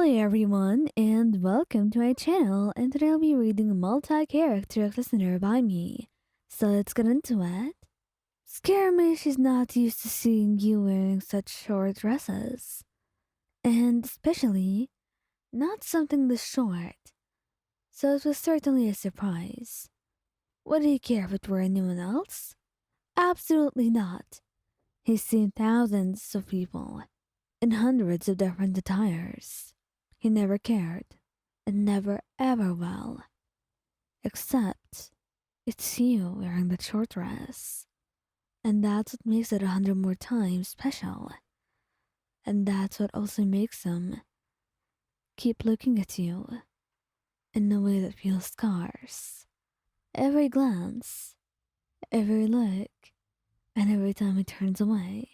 Hello everyone and welcome to my channel, and today I'll be reading a multi-character listener by me. So let's get into it. Scaramouche is not used to seeing you wearing such short dresses. And especially, not something this short. So it was certainly a surprise. Would he care if it were anyone else? Absolutely not. He's seen thousands of people in hundreds of different attires. He never cared, and never ever will. Except, it's you wearing that short dress. And that's what makes it 100 more times special. And that's what also makes him keep looking at you in a way that feels scarce. Every glance, every look, and every time he turns away,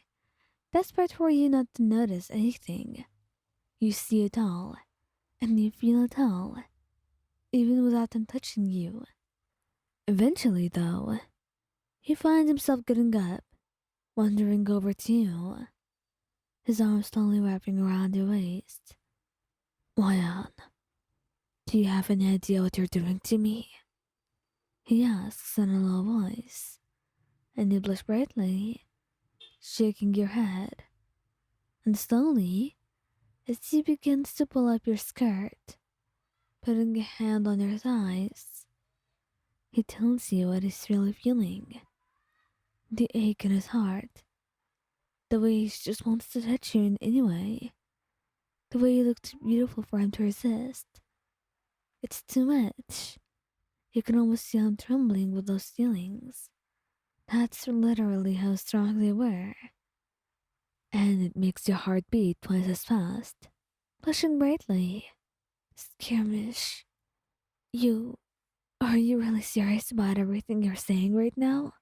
desperate for you not to notice anything. You see it all, and you feel it all, even without them touching you. Eventually, though, he finds himself getting up, wandering over to you, his arms slowly wrapping around your waist. Wyan, do you have any idea what you're doing to me? He asks in a low voice, and you blush brightly, shaking your head. And slowly, as he begins to pull up your skirt, putting a hand on your thighs, he tells you what he's really feeling. The ache in his heart. The way he just wants to touch you in any way. The way you look too beautiful for him to resist. It's too much. You can almost see him trembling with those feelings. That's literally how strong they were. And it makes your heart beat twice as fast. Blushing brightly. Scaramouche. Are you really serious about everything you're saying right now?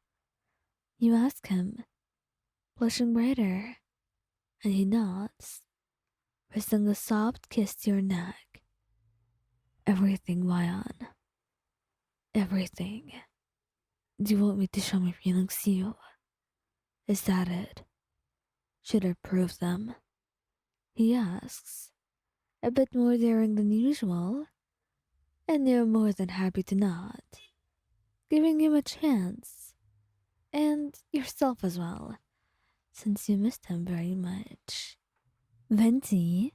You ask him, blushing brighter, and he nods, pressing a soft kiss to your neck. Everything, Wyan. Everything. Do you want me to show my feelings to you? Is that it? Should I prove them? He asks, a bit more daring than usual, and you're more than happy to nod, giving him a chance, and yourself as well, since you missed him very much. Venti?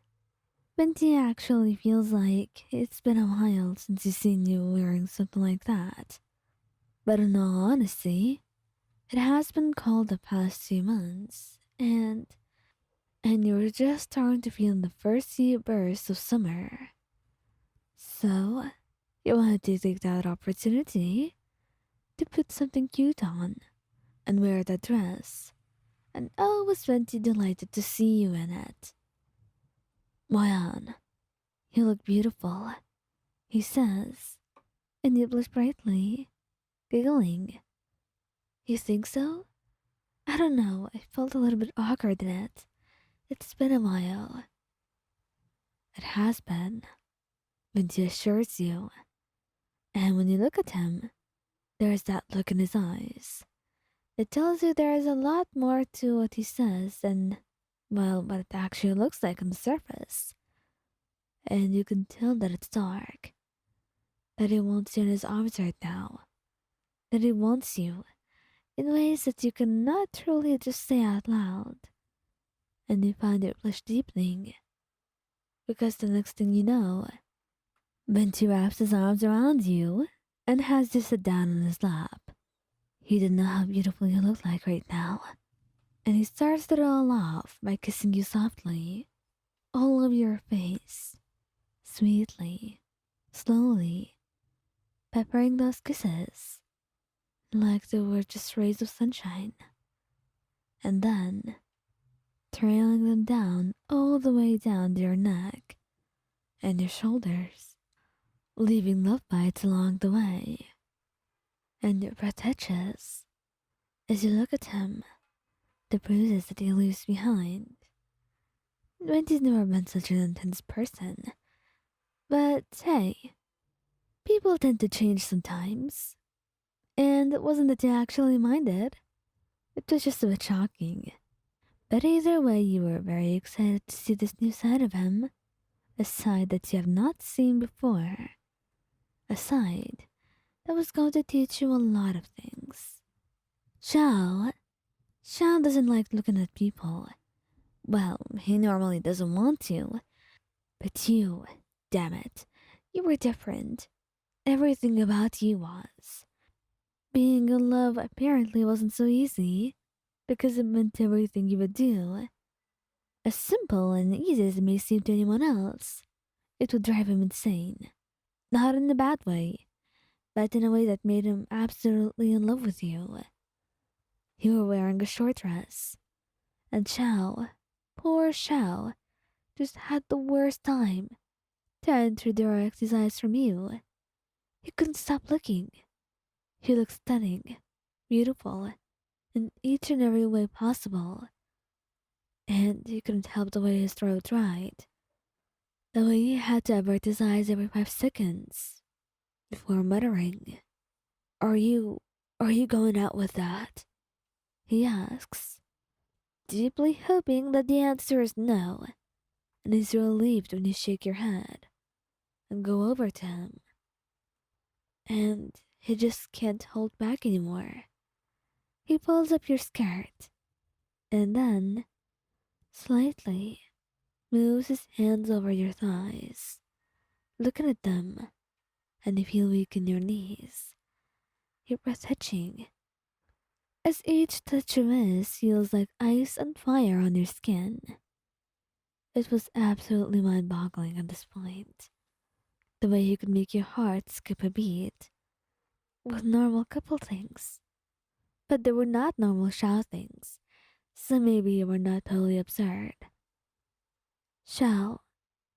Venti actually feels like it's been a while since he's seen you wearing something like that. But in all honesty, it has been cold the past few months, and you're just starting to feel the first few bursts of summer. So, you wanted to take that opportunity to put something cute on and wear that dress, and oh, was Venti delighted to see you in it. Wyan, you look beautiful, he says, and you blush brightly, giggling. You think so? I don't know, I felt a little bit awkward in it. It's been a while. It has been, Venti assures you. And when you look at him, there's that look in his eyes. It tells you there is a lot more to what he says than, well, what it actually looks like on the surface. And you can tell that it's dark. That he wants you in his arms right now. That he wants you in ways that you cannot truly just say out loud. And you find your blush deepening. Because the next thing you know, Venti wraps his arms around you and has you sit down on his lap. He didn't know how beautiful you look like right now. And he starts it all off by kissing you softly, all over your face, sweetly, slowly, peppering those kisses like they were just rays of sunshine. And then, trailing them down all the way down to your neck and your shoulders, leaving love bites along the way. And your breath touches as you look at him, the bruises that he leaves behind. Venti's never been such an intense person, but hey, people tend to change sometimes. And it wasn't that you actually minded, it was just a bit shocking. But either way, you were very excited to see this new side of him, a side that you have not seen before, a side that was going to teach you a lot of things. Xiao, Xiao doesn't like looking at people. Well, he normally doesn't want to, but you, damn it, you were different. Everything about you was. Being in love apparently wasn't so easy because it meant everything you would do. As simple and easy as it may seem to anyone else, it would drive him insane. Not in a bad way, but in a way that made him absolutely in love with you. You were wearing a short dress, and Xiao, poor Xiao, just had the worst time trying to direct his eyes from you. He couldn't stop looking. You looked stunning, beautiful, in each and every way possible, and he couldn't help the way his throat dried. The way he had to avert his eyes every 5 seconds before muttering, Are you going out with that? He asks, deeply hoping that the answer is no, and he's relieved when you shake your head and go over to him. And he just can't hold back anymore. He pulls up your skirt and then, slightly, moves his hands over your thighs, looking at them, and you feel weak in your knees, your breath hitching, as each touch of his feels like ice and fire on your skin. It was absolutely mind-boggling at this point, the way he could make your heart skip a beat with normal couple things. But they were not normal Xiao things, so maybe you were not totally absurd. Xiao,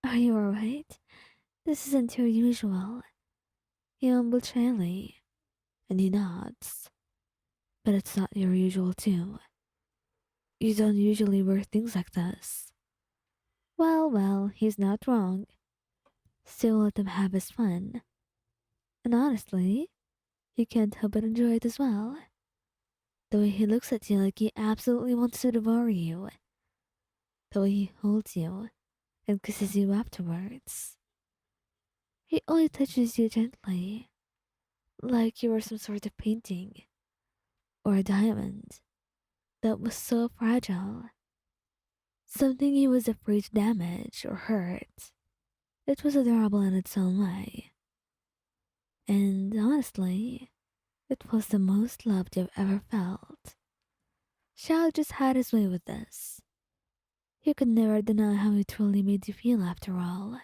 are you alright? This isn't your usual. You mumble shyly, and he nods. But it's not your usual too. You don't usually wear things like this. Well, he's not wrong. Still let him have his fun. And honestly, you can't help but enjoy it as well. The way he looks at you like he absolutely wants to devour you. The way he holds you and kisses you afterwards. He only touches you gently, like you were some sort of painting or a diamond that was so fragile. Something he was afraid to damage or hurt. It was adorable in its own way. And honestly, it was the most loved you've ever felt. Xiao just had his way with this. You could never deny how he truly made you feel after all.